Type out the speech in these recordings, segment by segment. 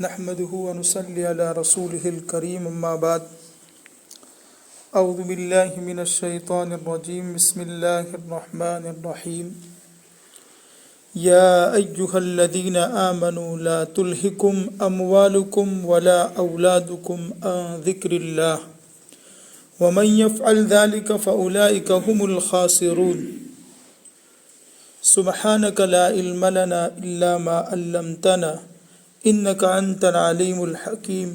نحمده ونصلي على رسوله الكريم أما بعد أعوذ بالله من الشيطان الرجيم بسم الله الرحمن الرحيم يا أيها الذين آمنوا لا تلهكم أموالكم ولا أولادكم عن ذكر الله ومن يفعل ذلك فأولئك هم الخاسرون سبحانك لا علم لنا إلا ما علمتنا إنك أنت العليم الحكيم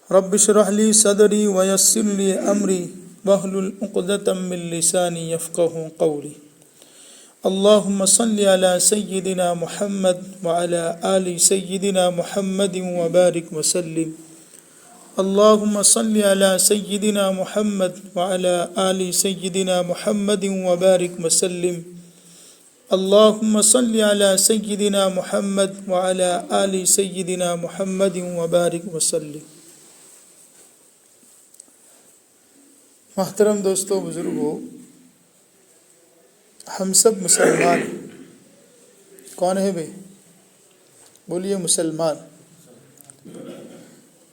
رب اشرح لي صدري ويسر لي أمري واحلل عقدة من لساني يفقهوا قولي اللهم صل على سيدنا محمد وعلى آل سيدنا محمد وبارك وسلم اللهم صل على سيدنا محمد وعلى آل سيدنا محمد وبارك وسلم اللهم صل على سيدنا محمد وعلى آل سيدنا محمد وبارك وسلم. محترم دوستو، بزرگوں، ہم سب مسلمان ہیں. کون ہے بھائی؟ بولیے مسلمان.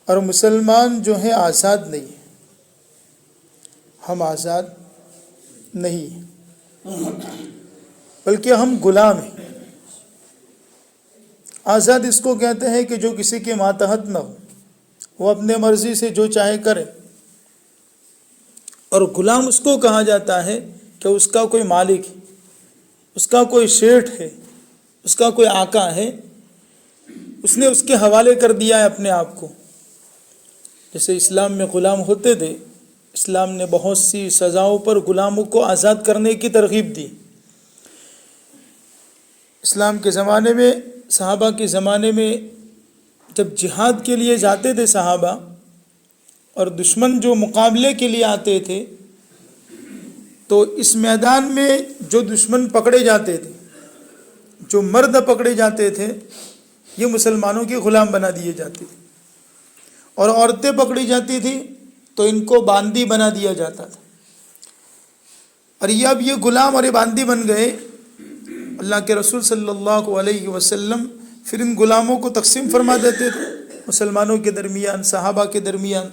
اور مسلمان جو ہیں آزاد نہیں ہیں. ہم آزاد نہیں ہیں بلکہ ہم غلام ہیں. آزاد اس کو کہتے ہیں کہ جو کسی کے ماتحت نہ ہو، وہ اپنے مرضی سے جو چاہے کرے. اور غلام اس کو کہا جاتا ہے کہ اس کا کوئی مالک ہے، اس کا کوئی شیٹھ ہے، اس کا کوئی آقا ہے، اس نے اس کے حوالے کر دیا ہے اپنے آپ کو. جیسے اسلام میں غلام ہوتے تھے، اسلام نے بہت سی سزاؤں پر غلاموں کو آزاد کرنے کی ترغیب دی. اسلام کے زمانے میں، صحابہ کے زمانے میں جب جہاد کے لیے جاتے تھے صحابہ، اور دشمن جو مقابلے کے لیے آتے تھے، تو اس میدان میں جو دشمن پکڑے جاتے تھے، جو مرد پکڑے جاتے تھے، یہ مسلمانوں کے غلام بنا دیے جاتے تھے. اور عورتیں پکڑی جاتی تھی تو ان کو باندی بنا دیا جاتا تھا. اور یہ اب یہ غلام اور یہ باندی بن گئے. اللہ کے رسول صلی اللہ علیہ وسلم پھر ان غلاموں کو تقسیم فرما دیتے تھے مسلمانوں کے درمیان، صحابہ کے درمیان.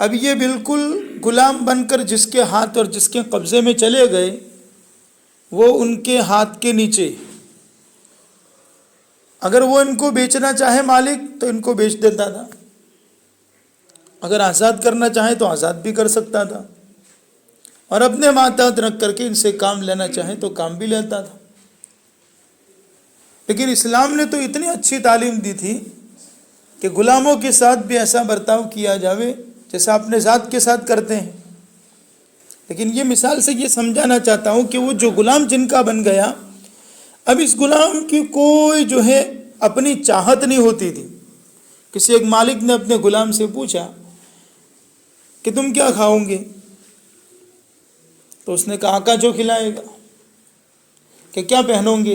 اب یہ بالکل غلام بن کر جس کے ہاتھ اور جس کے قبضے میں چلے گئے، وہ ان کے ہاتھ کے نیچے. اگر وہ ان کو بیچنا چاہے مالک تو ان کو بیچ دیتا تھا، اگر آزاد کرنا چاہے تو آزاد بھی کر سکتا تھا، اور اپنے ماتحت رکھ کر کے ان سے کام لینا چاہے تو کام بھی لیتا تھا. لیکن اسلام نے تو اتنی اچھی تعلیم دی تھی کہ غلاموں کے ساتھ بھی ایسا برتاؤ کیا جاوے جیسا اپنے ذات کے ساتھ کرتے ہیں. لیکن یہ مثال سے یہ سمجھانا چاہتا ہوں کہ وہ جو غلام جن کا بن گیا، اب اس غلام کی کوئی جو ہے اپنی چاہت نہیں ہوتی تھی. کسی ایک مالک نے اپنے غلام سے پوچھا کہ تم کیا کھاؤ گے؟ تو اس نے کہا آقا جو کھلائے گا. کہ کیا پہنو گے؟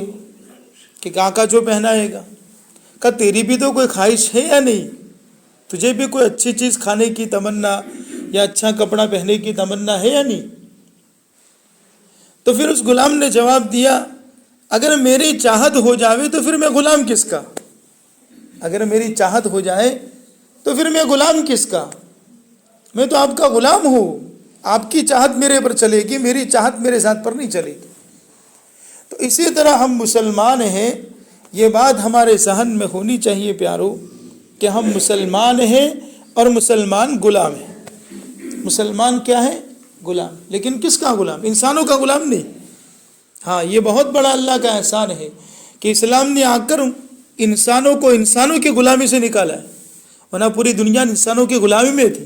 کہ آقا جو پہنائے گا. کہا تیری بھی تو کوئی خواہش ہے یا نہیں؟ تجھے بھی کوئی اچھی چیز کھانے کی تمنا یا اچھا کپڑا پہننے کی تمنا ہے یا نہیں؟ تو پھر اس غلام نے جواب دیا، اگر میری چاہت ہو جاوے تو پھر میں غلام کس کا؟ اگر میری چاہت ہو جائے تو پھر میں غلام کس کا؟ میں تو آپ کا غلام ہوں. آپ کی چاہت میرے پر چلے گی، میری چاہت میرے ذات پر نہیں چلے گی. تو اسی طرح ہم مسلمان ہیں. یہ بات ہمارے ذہن میں ہونی چاہیے پیارو کہ ہم مسلمان ہیں اور مسلمان غلام ہیں. مسلمان کیا ہے؟ غلام. لیکن کس کا غلام؟ انسانوں کا غلام نہیں. ہاں، یہ بہت بڑا اللہ کا احسان ہے کہ اسلام نے آ کر انسانوں کو انسانوں کی غلامی سے نکالا ہے، ورنہ پوری دنیا انسانوں کی غلامی میں تھی.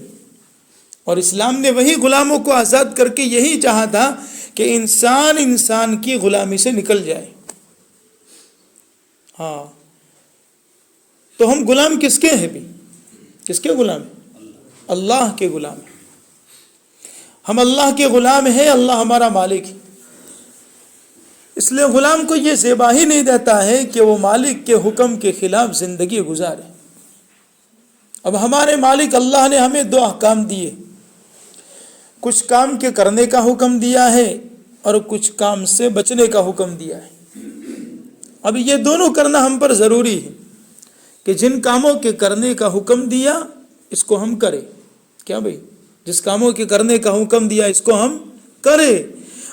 اور اسلام نے وہی غلاموں کو آزاد کر کے یہی چاہا تھا کہ انسان انسان کی غلامی سے نکل جائے. ہاں، تو ہم غلام کس کے ہیں بھی؟ کس کے غلام ہیں؟ اللہ کے غلام ہیں. ہم اللہ کے غلام ہیں، اللہ ہمارا مالک ہے. اس لیے غلام کو یہ زیبا ہی نہیں دیتا ہے کہ وہ مالک کے حکم کے خلاف زندگی گزارے. اب ہمارے مالک اللہ نے ہمیں دو احکام دیے. کچھ کام کے کرنے کا حکم دیا ہے اور کچھ کام سے بچنے کا حکم دیا ہے. اب یہ دونوں کرنا ہم پر ضروری ہے. کہ جن کاموں کے کرنے کا حکم دیا اس کو ہم کریں. کیا بھائی؟ جس کاموں کے کرنے کا حکم دیا اس کو ہم کریں،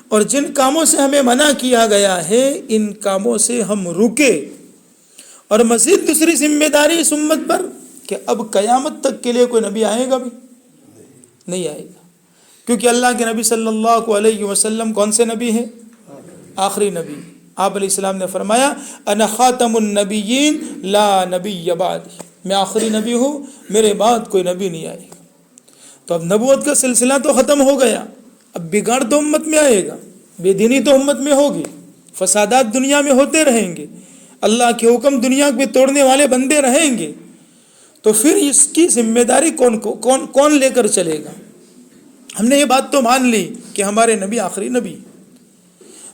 اور جن کاموں سے ہمیں منع کیا گیا ہے ان کاموں سے ہم رکے. اور مزید دوسری ذمہ داری اس امت پر کہ اب قیامت تک کے لیے کوئی نبی آئے گا بھی نہیں آئے گا، کیونکہ اللہ کے نبی صلی اللہ علیہ وسلم کون سے نبی ہیں؟ آخری نبی. آپ علیہ السلام نے فرمایا انا خاتم النبیین لا نبی بعدی، میں آخری نبی ہوں، میرے بعد کوئی نبی نہیں آئے گا. تو اب نبوت کا سلسلہ تو ختم ہو گیا، اب بگاڑ تو امت میں آئے گا، بے دینی تو امت میں ہوگی، فسادات دنیا میں ہوتے رہیں گے، اللہ کے حکم دنیا میں توڑنے والے بندے رہیں گے. تو پھر اس کی ذمہ داری کون لے کر چلے گا؟ ہم نے یہ بات تو مان لی کہ ہمارے نبی آخری نبی،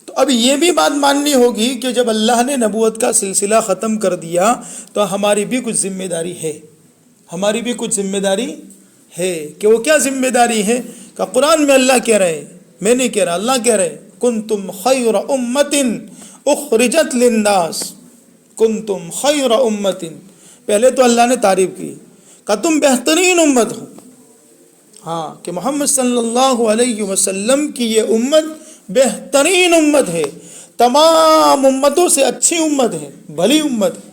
تو اب یہ بھی بات ماننی ہوگی کہ جب اللہ نے نبوت کا سلسلہ ختم کر دیا تو ہماری بھی کچھ ذمہ داری ہے. ہماری بھی کچھ ذمہ داری ہے کہ وہ کیا ذمہ داری ہے؟ کہ قرآن میں اللہ کہہ رہے ہیں، میں نہیں کہہ رہا، اللہ کہہ رہے ہیں کنتم خیر امت اخرجت للناس، کنتم خیر امت. پہلے تو اللہ نے تعریف کی کہ تم بہترین امت ہو، ہاں، کہ محمد صلی اللہ علیہ وسلم کی یہ امت بہترین امت ہے، تمام امتوں سے اچھی امت ہے، بھلی امت ہے.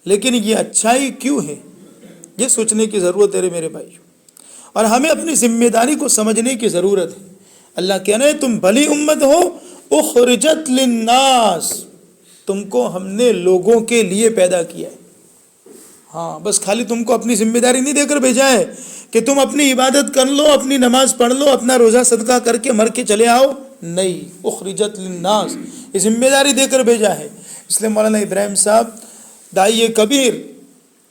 لیکن یہ اچھائی کیوں ہے؟ یہ سوچنے کی ضرورت ہے میرے بھائی، اور ہمیں اپنی ذمہ داری کو سمجھنے کی ضرورت ہے. اللہ کہہ رہے ہیں تم بھلی امت ہو، اخرجت للناس، تم کو ہم نے لوگوں کے لیے پیدا کیا ہے. ہاں، بس خالی تم کو اپنی ذمہ داری نہیں دے کر بھیجا ہے کہ تم اپنی عبادت کر لو، اپنی نماز پڑھ لو، اپنا روزہ صدقہ کر کے مر کے چلے آؤ. نہیں، اخرجت للناس، یہ ذمہ داری دے کر بھیجا ہے. اس لیے مولانا ابراہیم صاحب داعی کبیر،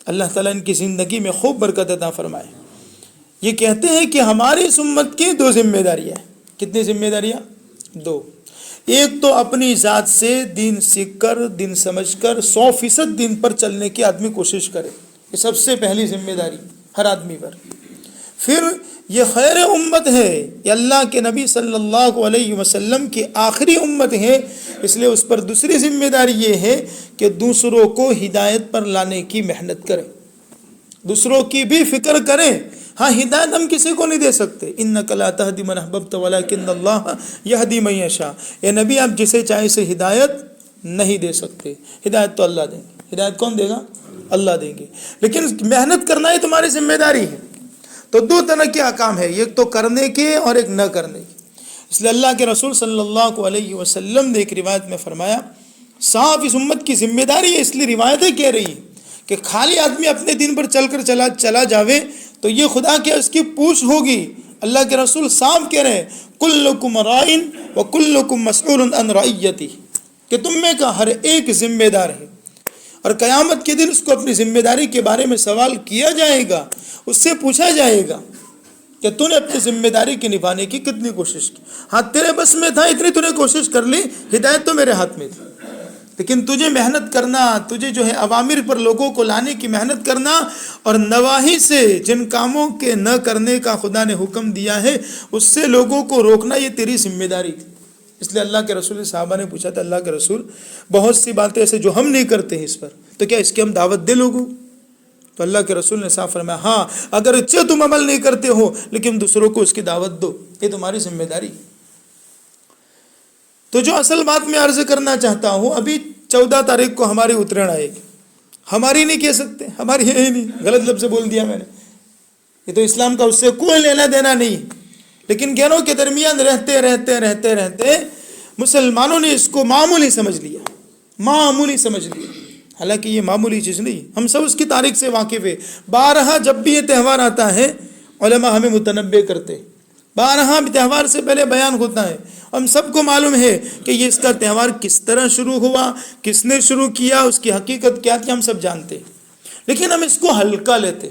اللہ تعالیٰ ان کی زندگی میں خوب برکت عطا فرمائے، یہ کہتے ہیں کہ ہماری اس امت کی دو ذمہ داریاں ہیں. کتنی ذمہ داریاں؟ دو. ایک تو اپنی ذات سے دین سیکھ کر، دین سمجھ کر 100% دین پر چلنے کی آدمی کوشش کرے، یہ سب سے پہلی ذمہ داری ہر آدمی پر. پھر یہ خیر امت ہے، یہ اللہ کے نبی صلی اللہ علیہ وسلم کی آخری امت ہے، اس لیے اس پر دوسری ذمہ داری یہ ہے کہ دوسروں کو ہدایت پر لانے کی محنت کریں، دوسروں کی بھی فکر کریں. ہاں، ہدایت ہم کسی کو نہیں دے سکتے، انک لا تہدی من احببت ولکن اللہ یہدی من یشاء. اے نبی، آپ جسے چاہے سے ہدایت نہیں دے سکتے، ہدایت تو اللہ دیں گے. ہدایت کون دے گا؟ اللہ دیں گے، لیکن محنت کرنا ہی تمہاری ذمہ داری ہے. تو دو طرح کے احکام ہے، ایک تو کرنے کے اور ایک نہ کرنے کے. اس لیے اللہ کے رسول صلی اللہ علیہ وسلم نے ایک روایت میں فرمایا صاحب اس امت کی ذمہ داری ہے، اس لیے روایتیں کہہ رہی ہیں کہ خالی آدمی اپنے دین پر چل کر چلا جاوے تو یہ خدا کے اس کی پوچھ ہوگی. اللہ کے رسول صاحب کہہ رہے ہیں کلکم رائن وکلکم مسئول عن رعیتی، کہ تم میں کا ہر ایک ذمہ دار ہے، اور قیامت کے دن اس کو اپنی ذمہ داری کے بارے میں سوال کیا جائے گا، اس سے پوچھا جائے گا کہ تو نے اپنی ذمہ داری کے نبھانے کی کتنی کوشش کی. ہاں، تیرے بس میں تھا، اتنی تو نے کوشش کر لی، ہدایت تو میرے ہاتھ میں تھی، لیکن تجھے محنت کرنا، تجھے جو ہے اوامر پر لوگوں کو لانے کی محنت کرنا، اور نواہی سے جن کاموں کے نہ کرنے کا خدا نے حکم دیا ہے اس سے لوگوں کو روکنا، یہ تیری ذمہ داری تھی. اس لیے اللہ کے رسول صحابہ نے پوچھا تھا اللہ کے رسول بہت سی باتیں ایسے جو ہم نہیں کرتے ہیں اس پر، تو کیا اس کی ہم دعوت دیں لوگوں؟ تو اللہ کے رسول نے صاف فرمایا ہاں، اگر اچھے تم عمل نہیں کرتے ہو لیکن دوسروں کو اس کی دعوت دو، یہ تمہاری ذمہ داری. تو جو اصل بات میں عرض کرنا چاہتا ہوں، ابھی 14 تاریخ کو ہماری اترن آئے گی، ہماری نہیں کہہ سکتے، ہماری ہے ہی نہیں، غلط لفظ بول دیا میں نے، یہ تو اسلام کا اس سے کوئی لینا دینا نہیں. لیکن گہروں کے درمیان رہتے رہتے رہتے رہتے مسلمانوں نے اس کو معمولی سمجھ لیا، معمولی سمجھ لیا، حالانکہ یہ معمولی چیز نہیں. ہم سب اس کی تاریخ سے واقف ہے. بارہا جب بھی یہ تہوار آتا ہے علماء ہمیں متنبع کرتے، بارہا تہوار سے پہلے بیان ہوتا ہے. ہم سب کو معلوم ہے کہ یہ اس کا تہوار کس طرح شروع ہوا، کس نے شروع کیا، اس کی حقیقت کیا تھی، ہم سب جانتے، لیکن ہم اس کو ہلکا لیتے.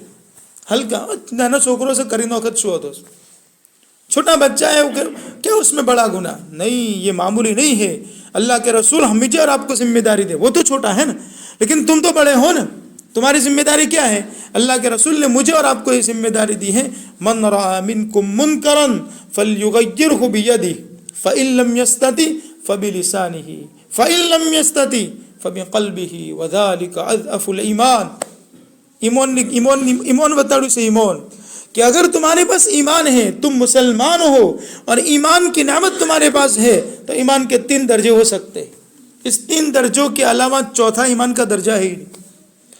ہلکا نانا چھوکروں سے کری نوخت چھو دوست، چھوٹا بچہ ہے کیا اس میں بڑا گناہ نہیں، یہ معمولی نہیں ہے. اللہ کے رسول مجھے اور آپ کو ذمہ داری دے، وہ تو چھوٹا ہے نا، لیکن تم تو بڑے ہو نا، تمہاری ذمہ داری کیا ہے؟ اللہ کے رسول نے مجھے اور آپ کو یہ ذمہ داری دی ہے من رأى منکم منکرا فلیغیرہ بیدہ فإن لم یستطع فبلسانہ فإن لم یستطع فبقلبه وذلك اضعف الایمان. ایمان بتاڑو سے ایمان کہ اگر تمہارے پاس ایمان ہے، تم مسلمان ہو اور ایمان کی نعمت تمہارے پاس ہے، تو ایمان کے 3 درجے ہو سکتے. اس 3 درجوں کے علاوہ چوتھا ایمان کا درجہ ہے.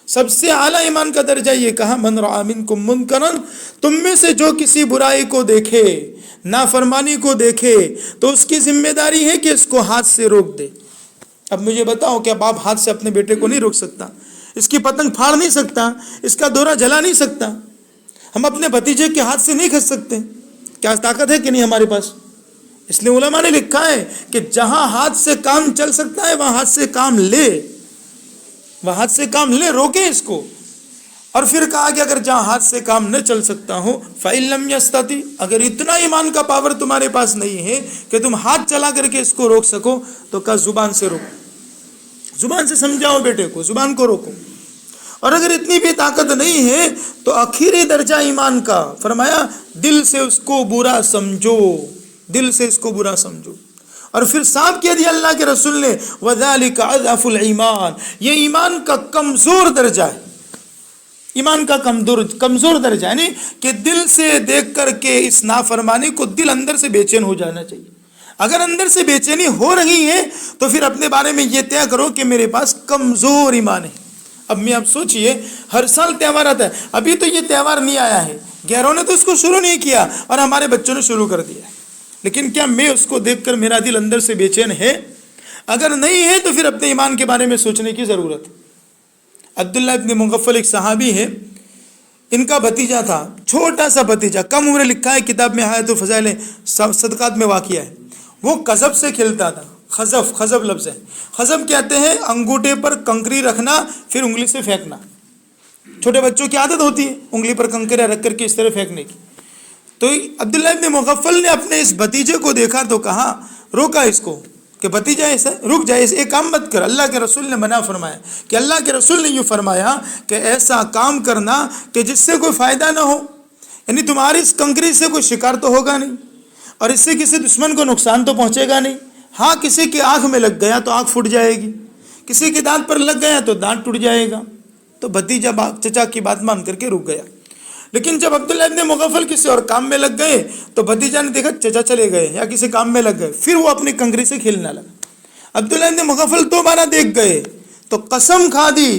سب سے اعلیٰ ایمان کا درجہ یہ کہا من رأى منکم منکرا، تم میں سے جو کسی برائی کو دیکھے، نافرمانی کو دیکھے، تو اس کی ذمہ داری ہے کہ اس کو ہاتھ سے روک دے. اب مجھے بتاؤ کہ باپ ہاتھ سے اپنے بیٹے کو نہیں روک سکتا، اس کی پتنگ پھاڑ نہیں سکتا، اس کا دورہ جلا نہیں سکتا، ہم اپنے بھتیجے کے ہاتھ سے نہیں کھس سکتے. کیا طاقت ہے کہ نہیں ہمارے پاس؟ اس لیے علماء نے لکھا ہے کہ جہاں ہاتھ سے کام چل سکتا ہے وہاں ہاتھ سے کام لے، وہ ہاتھ سے کام لے، روکے اس کو. اور پھر کہا کہ اگر جہاں ہاتھ سے کام نہ چل سکتا ہو فَإِن لَمْ يَسْتَطِعْ، اگر اتنا ایمان کا پاور تمہارے پاس نہیں ہے کہ تم ہاتھ چلا کر کے اس کو روک سکو، تو کہا زبان سے روکو، زبان سے سمجھاؤ بیٹے کو، زبان کو روکو. اور اگر اتنی بھی طاقت نہیں ہے تو آخری درجہ ایمان کا فرمایا دل سے اس کو برا سمجھو، دل سے اس کو برا سمجھو. اور پھر صاحب کہہ دیا اللہ کے رسول نے وَذَلِكَ أَضْعَفُ الْإِيمَانِ، یہ ایمان کا کمزور درجہ ہے. ایمان کا کمزور درجہ یعنی کہ دل سے دیکھ کر کے اس نافرمانی کو دل اندر سے بے چین ہو جانا چاہیے. اگر اندر سے بے چینی ہو رہی ہے تو پھر اپنے بارے میں یہ طے کرو کہ میرے پاس کمزور ایمان ہے. اب میں آپ سوچئے ہر سال تہوار آتا ہے، ابھی تو یہ تہوار نہیں آیا ہے، غیروں نے تو اس کو شروع نہیں کیا اور ہمارے بچوں نے شروع کر دیا ہے، لیکن کیا میں اس کو دیکھ کر میرا دل اندر سے بے چین ہے؟ اگر نہیں ہے تو پھر اپنے ایمان کے بارے میں سوچنے کی ضرورت ہے. عبداللہ ابن مغفل ایک صحابی ہے، ان کا بھتیجا تھا، چھوٹا سا بھتیجا، کم عمر، لکھا ہے کتاب میں حیات الفضائل صدقات میں واقعہ ہے. وہ قذف سے کھیلتا تھا. خذف لفظ ہے. خذف کہتے ہیں انگوٹھے پر کنکری رکھنا پھر انگلی سے پھینکنا. چھوٹے بچوں کی عادت ہوتی ہے انگلی پر کنکریاں رکھ کر کے اس طرح پھینکنے کی. تو عبداللہ ابن مغفل نے اپنے اس بھتیجے کو دیکھا تو کہا، روکا اس کو کہ بھتیجا ایسا رک جائے، ایک کام مت کر. اللہ کے رسول نے منع فرمایا کہ اللہ کے رسول نے یوں فرمایا کہ ایسا کام کرنا کہ جس سے کوئی فائدہ نہ ہو، یعنی تمہاری اس کنکری سے کوئی شکار تو ہوگا نہیں اور اس سے کسی دشمن کو نقصان تو پہنچے گا نہیں. ہاں کسی کی آنکھ میں لگ گیا تو آنکھ پھٹ جائے گی، کسی کے دانت پر لگ گیا تو دانت ٹوٹ جائے گا. تو بھتیجا چچا کی بات مان کر کے رک گیا. لیکن جب عبداللہ ابن مغفل کسی اور کام میں لگ گئے تو بھتیجا نے دیکھا چچا چلے گئے یا کسی کام میں لگ گئے، پھر وہ اپنی کنکری سے کھیلنے لگا. عبداللہ ابن مغفل دوبارہ دیکھ گئے تو قسم کھا دی.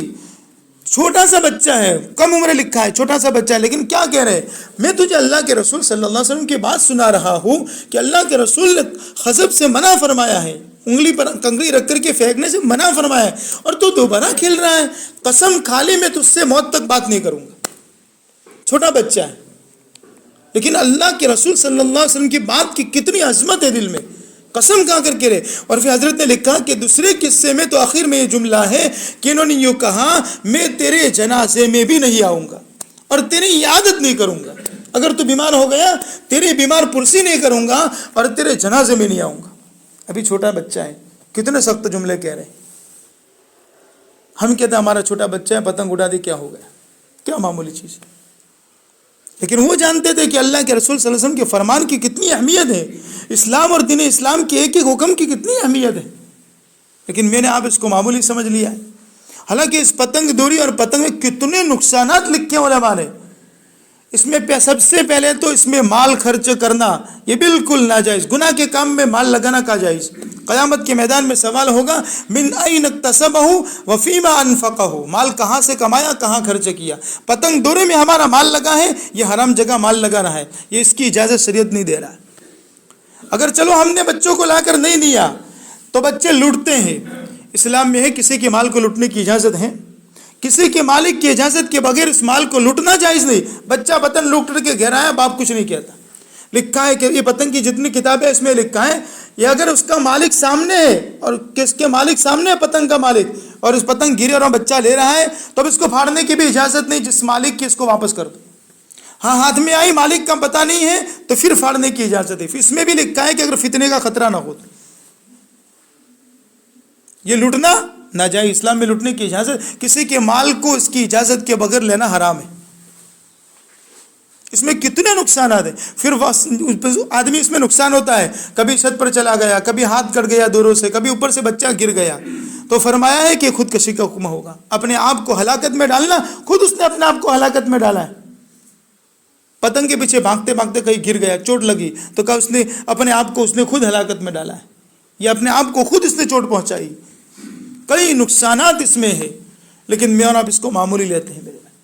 چھوٹا سا بچہ ہے، کم عمر، لکھا ہے چھوٹا سا بچہ ہے، لیکن کیا کہہ رہے ہیں، میں تجھے اللہ کے رسول صلی اللہ علیہ وسلم کی بات سنا رہا ہوں کہ اللہ کے رسول نے خذف سے منع فرمایا ہے، انگلی پر کنکری رکھ کر کے پھینکنے سے منع فرمایا ہے، اور تو دوبارہ کھیل رہا ہے. قسم کھا لی میں تجھ سے موت تک بات نہیں کروں گا. چھوٹا بچہ ہے لیکن اللہ کے رسول صلی اللہ علیہ وسلم کی بات کی کتنی عظمت ہے دل میں، قسم کھا کر کے رہے. اور پھر حضرت نے لکھا کہ دوسرے قصے میں تو آخر میں یہ جملہ ہے کہ انہوں نے یوں کہا، میں تیرے جنازے میں بھی نہیں آؤں گا اور تیری عیادت نہیں کروں گا. اگر تو بیمار ہو گیا تیری بیمار پرسی نہیں کروں گا اور تیرے جنازے میں نہیں آؤں گا. ابھی چھوٹا بچہ ہے، کتنے سخت جملے کہہ رہے ہیں. ہم کہتے ہیں ہمارا چھوٹا بچہ ہے، پتنگ اڑا دی، کیا ہو گیا، کیا معمولی چیز ہے. لیکن وہ جانتے تھے کہ اللہ کے رسول صلی اللہ علیہ وسلم کے فرمان کی کتنی اہمیت ہے، اسلام اور دین اسلام کے ایک ایک حکم کی کتنی اہمیت ہے. لیکن میں نے آپ اس کو معمولی سمجھ لیا ہے. حالانکہ اس پتنگ دوری اور پتنگ میں کتنے نقصانات لکھے ہیں علماء نے. اس میں سب سے پہلے تو اس میں مال خرچ کرنا یہ بالکل ناجائز، گناہ کے کام میں مال لگانا کا جائز. قیامت کے میدان میں سوال ہوگا من این اکتسبہ وفیما انفقہ، مال کہاں سے کمایا، کہاں خرچ کیا. پتنگ دورے میں ہمارا مال لگا ہے، یہ حرام جگہ مال لگا رہا ہے، یہ اس کی اجازت شریعت نہیں دے رہا ہے. اگر چلو ہم نے بچوں کو لا کر نہیں دیا تو بچے لوٹتے ہیں. اسلام میں ہے کسی کے مال کو لوٹنے کی اجازت ہے، کسی کے مالک کی اجازت کے بغیر اس مال کو لوٹنا جائز نہیں. بچہ پتنگ لوٹ کر کے گھر آیا، باپ کچھ نہیں کہتا. لکھا ہے کہ یہ پتنگ کی جتنی کتابیں اس میں لکھا ہے، یہ اگر اس کا مالک سامنے ہے اور کس کے مالک سامنے ہے، پتنگ کا مالک، اور اس پتنگ گری اور بچہ لے رہا ہے تو اب اس کو پھاڑنے کی بھی اجازت نہیں. جس مالک کی اس کو واپس کر دو. ہاں ہاتھ میں آئی، مالک کا پتہ نہیں ہے تو پھر پھاڑنے کی اجازت ہے. اس میں بھی لکھا ہے کہ اگر فتنے کا خطرہ نہ ہو تو یہ لوٹنا ناجائز. اسلام میں لوٹنے کی اجازت، کسی کے مال کو اس کی اجازت کے بغیر لینا حرام ہے. اس میں کتنے نقصانات ہیں. پھر آدمی اس میں نقصان ہوتا ہے، کبھی چھت پر چلا گیا، کبھی ہاتھ کٹ گیا دوروں سے، کبھی اوپر سے بچہ گر گیا. تو فرمایا ہے کہ خودکشی کا حکم ہوگا. اپنے آپ کو ہلاکت میں ڈالنا، خود اس نے اپنے آپ کو ہلاکت میں ڈالا ہے. پتنگ کے پیچھے بھاگتے بھاگتے کہیں گر گیا، چوٹ لگی تو کہا اس نے اپنے آپ کو، اس نے خود ہلاکت میں ڈالا ہے، یا اپنے آپ کو خود اس نے چوٹ پہنچائی. کئی نقصانات اس میں ہے، لیکن میں اور آپ اس کو معمولی لیتے ہیں میرے بھائی.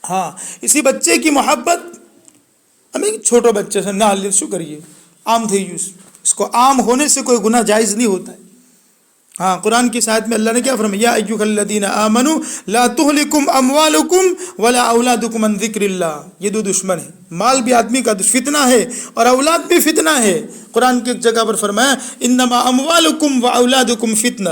ہاں، اسی بچے کی محبت، ہمیں چھوٹے بچے سے نہ شو کریے، عام تھے یوز، اس کو عام ہونے سے کوئی گناہ جائز نہیں ہوتا ہے. ہاں، قرآن کی آیت میں اللہ نے کیا فرمایا؟ یا ایھا الذین آمنوا لا تہلکم اموالکم ولا اولادکم عن ذکر اللہ. یہ دو دشمن ہیں. مال بھی آدمی کا فتنہ ہے اور اولاد بھی فتنہ ہے. قرآن کی ایک جگہ پر فرمایا انما اموالکم واولادکم فتنہ،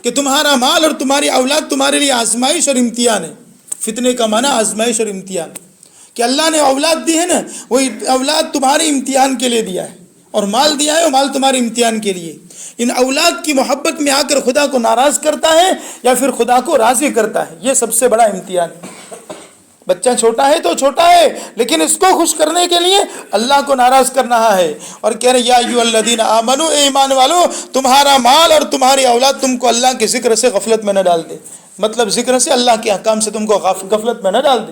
کہ تمہارا مال اور تمہاری اولاد تمہارے لیے آزمائش اور امتحان ہے. فتنے کا معنی آزمائش اور امتحان، کہ اللہ نے اولاد دی ہے نا، وہی اولاد تمہارے امتحان کے لیے دیا ہے، اور مال دیا ہے وہ مال تمہارے امتحان کے لیے. ان اولاد کی محبت میں آ کر خدا کو ناراض کرتا ہے یا پھر خدا کو راضی کرتا ہے، یہ سب سے بڑا امتحان ہے. بچہ چھوٹا ہے تو چھوٹا ہے، لیکن اس کو خوش کرنے کے لیے اللہ کو ناراض کر رہا ہے، اور کہہ رہے یا ایھا الذین آمنوا، اے ایمان والو، تمہارا مال اور تمہاری اولاد تم کو اللہ کے ذکر سے غفلت میں نہ ڈال دے. مطلب ذکر سے، اللہ کے احکام سے تم کو غفلت میں نہ ڈال دے.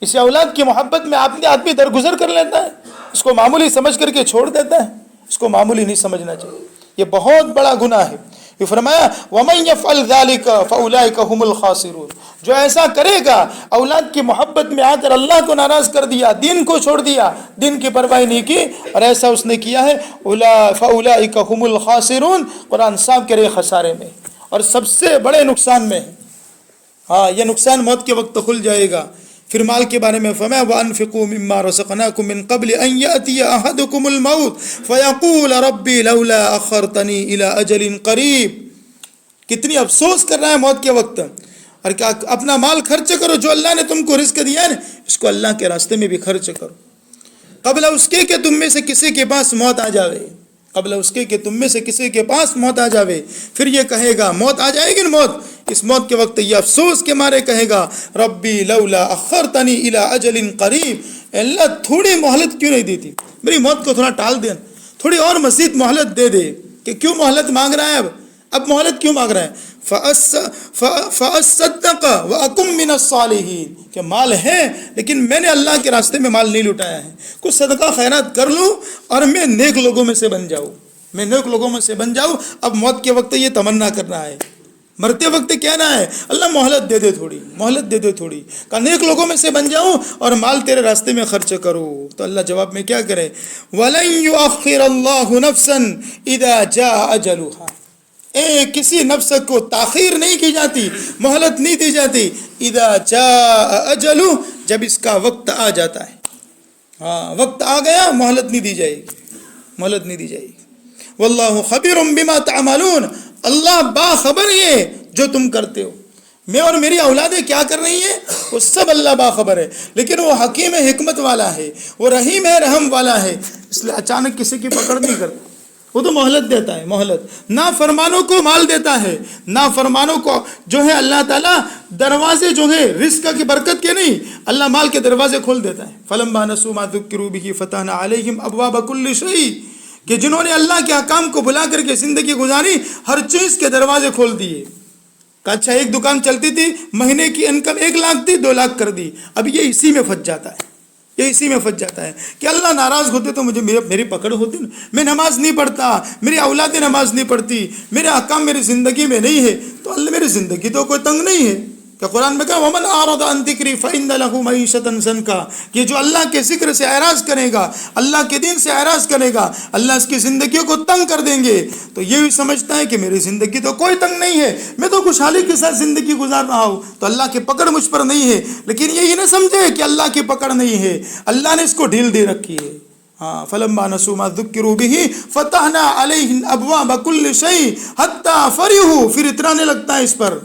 اسی اولاد کی محبت میں آدمی درگزر کر لیتا ہے، اس کو معمولی سمجھ کر کے چھوڑ دیتا ہے. اس کو معمولی نہیں سمجھنا چاہیے، یہ بہت بڑا گناہ ہے. یہ فرمایا وَمَن يَفْعَلْ ذَلِكَ فَأُولَٰئِكَ هُمُ الْخَاسِرُونَ. جو ایسا کرے گا، اولاد کی محبت میں آ کر اللہ کو ناراض کر دیا، دین کو چھوڑ دیا، دین کی پرواہ نہیں کی، اور ایسا اس نے کیا ہے، فَأُولَٰئِكَ هُمُ الْخَاسِرُونَ. قرآن صاحب کہہ رہے خسارے میں اور سب سے بڑے نقصان میں ہے. ہاں، یہ نقصان موت کے وقت کھل جائے گا. پھر مال کے بارے میں فرمایا وَأَنفِقُوا مِمَّا رَزَقْنَاكُم مِّن قَبْلِ أَن يَأْتِيَ أَحَدَكُمُ الْمَوْتُ فَيَقُولَ رَبِّ لَوْلَا أَخَّرْتَنِي إِلَىٰ أَجَلٍ قَرِيبٍ. کتنی افسوس کر رہا ہے موت کے وقت. اور کیا اپنا مال خرچ کرو، جو اللہ نے تم کو رزق دیا ہے اس کو اللہ کے راستے میں بھی خرچ کرو، قبل اس کے کہ تم میں سے کسی کے پاس موت آ جاوے. قبل اس کے کہ تم میں سے کسی کے پاس موت آ جاوے. پھر یہ کہے گا، موت آ جائے گی، موت اس موت کے وقت یہ افسوس کے مارے کہے گا ربی لولا اخرتنی الی اجل قریب. اللہ تھوڑی مہلت کیوں نہیں دیتی، میری موت کو تھوڑا ٹال دے، تھوڑی اور مزید مہلت دے دے. کہ کیوں مہلت مانگ رہا ہے؟ اب مہلت کیوں مانگ رہا ہے؟ فَأَصَّدَّقَ وَأَكُن مِّنَ الصَّالِحِينَ. کہ مال ہے لیکن میں نے اللہ کے راستے میں مال نہیں لٹایا ہے، کچھ صدقہ خیرات کر لوں اور میں نیک لوگوں میں سے بن جاؤں، میں نیک لوگوں میں سے بن جاؤں. اب موت کے وقت یہ تمنا کرنا ہے، مرتے وقت کہنا ہے اللہ مہلت دے دے تھوڑی، مہلت دے دے تھوڑی، کہ نیک لوگوں میں سے بن جاؤں اور مال تیرے راستے میں خرچ کروں. تو اللہ جواب میں کیا کرے؟ وَلَن يُؤَخِّرَ اللَّهُ نَفْسًا إِذَا جَاءَ أَجَلُهَا. کسی نفس کو تاخیر نہیں کی جاتی، مہلت نہیں دی جاتی. اذا جاء اجلہ، جب اس کا وقت آ جاتا ہے. ہاں، وقت آ گیا، مہلت نہیں دی جائے گی، مہلت نہیں دی جائے گی. واللہ خبیر بما تعملون. اللہ باخبر ہے جو تم کرتے ہو. میں اور میری اولادیں کیا کر رہی ہیں وہ سب اللہ باخبر ہے. لیکن وہ حکیم ہے، حکمت والا ہے، وہ رحیم ہے، رحم والا ہے. اس لیے اچانک کسی کی پکڑ نہیں کرتا، وہ تو مہلت دیتا ہے. مہلت نافرمانوں کو مال دیتا ہے، نافرمانوں کو جو ہے اللہ تعالیٰ دروازے جو ہے رزق کی برکت کے نہیں، اللہ مال کے دروازے کھول دیتا ہے. فلما نسوا ما ذکروا به فتحنا علیہم ابواب کل شیء. کہ جنہوں نے اللہ کے احکام کو بلا کر کے زندگی گزاری، ہر چیز کے دروازے کھول دیے. کہ اچھا ایک دکان چلتی تھی، مہینے کی انکم 1 لاکھ تھی، 2 لاکھ کر دی. اب یہ اسی میں پھنس جاتا ہے، یہ اسی میں پھنس جاتا ہے کہ اللہ ناراض ہوتے تو مجھے میری پکڑ ہوتی نا، میں نماز نہیں پڑھتا، میری اولادیں نماز نہیں پڑھتی، میرے احکام میری زندگی میں نہیں ہے، تو اللہ میری زندگی تو کوئی تنگ نہیں ہے. کہ قرآن میں کہا وَمَنْ أَعْرَضَ عَنْ ذِكْرِي فَإِنَّ لَهُ مَعِيشَةً ضَنْكًا. کہ جو اللہ کے ذکر سے اعراض کرے گا، اللہ کے دین سے اعراض کرے گا، اللہ اس کی زندگی کو تنگ کر دیں گے. تو یہ بھی سمجھتا ہے کہ میری زندگی تو کوئی تنگ نہیں ہے، میں تو خوشحالی کے ساتھ زندگی گزار رہا ہوں، تو اللہ کی پکڑ مجھ پر نہیں ہے. لیکن یہی نہ سمجھے کہ اللہ کی پکڑ نہیں ہے، اللہ نے اس کو ڈھیل دے رکھی ہے. ہاں، فلما نسوا ما ذکروا به فتحنا علیہم ابواب کل شیء حتی فرحوا. پھر اترانے لگتا ہے اس پر.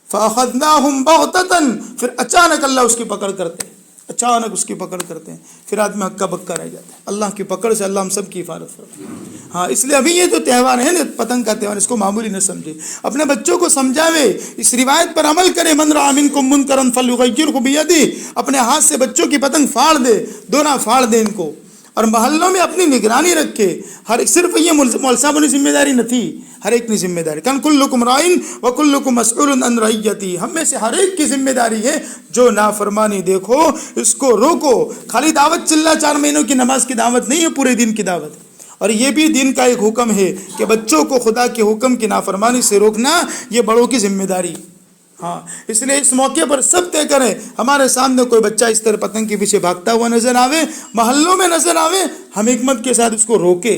فَأَخَذْنَاهُمْ بَغْتَةً. پھر اچانک اللہ اس کی پکڑ کرتے ہیں، اچانک اس کی پکڑ کرتے ہیں. پھر آدمی ہکا بکا رہ جاتا ہے. اللہ کی پکڑ سے اللہ ہم سب کی حفاظت کرتے ہیں. ہاں، اس لیے ابھی یہ جو تہوار ہے نا، پتنگ کا تہوار، اس کو معمولی نہ سمجھے. اپنے بچوں کو سمجھاوے، اس روایت پر عمل کرے. من رأى منکم منکرا فلیغیرہ بیدہ. اپنے ہاتھ سے بچوں کی پتنگ پھاڑ دے، دونا پھاڑ دے ان کو. اور محلوں میں اپنی نگرانی رکھے. ہر ایک صرف یہ مول صاحبوں کی ذمہ داری نہ تھی، ہر ایک کی ذمہ داری. کن کلکم رائن وکلکم مسئول عن رعیتی، ہم میں سے ہر ایک کی ذمہ داری ہے جو نافرمانی دیکھو اس کو روکو. خالی دعوت چل 4 مہینوں کی نماز کی دعوت نہیں ہے، پورے دن کی دعوت. اور یہ بھی دین کا ایک حکم ہے کہ بچوں کو خدا کے حکم کی نافرمانی سے روکنا یہ بڑوں کی ذمہ داری. ہاں، اس لیے اس موقع پر سب طے کریں، ہمارے سامنے کوئی بچہ اس طرح پتنگ کے پیچھے بھاگتا ہوا نظر آوے، محلوں میں نظر آوے، ہم حکمت کے ساتھ اس کو روکے.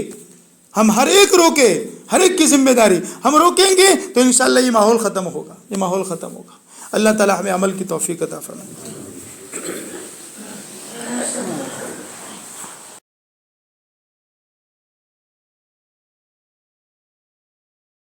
ہم ہر ایک روکے، ہر ایک کی ذمہ داری. ہم روکیں گے تو انشاءاللہ یہ ماحول ختم ہوگا، یہ ماحول ختم ہوگا. اللہ تعالی ہمیں عمل کی توفیق عطا فرمائے.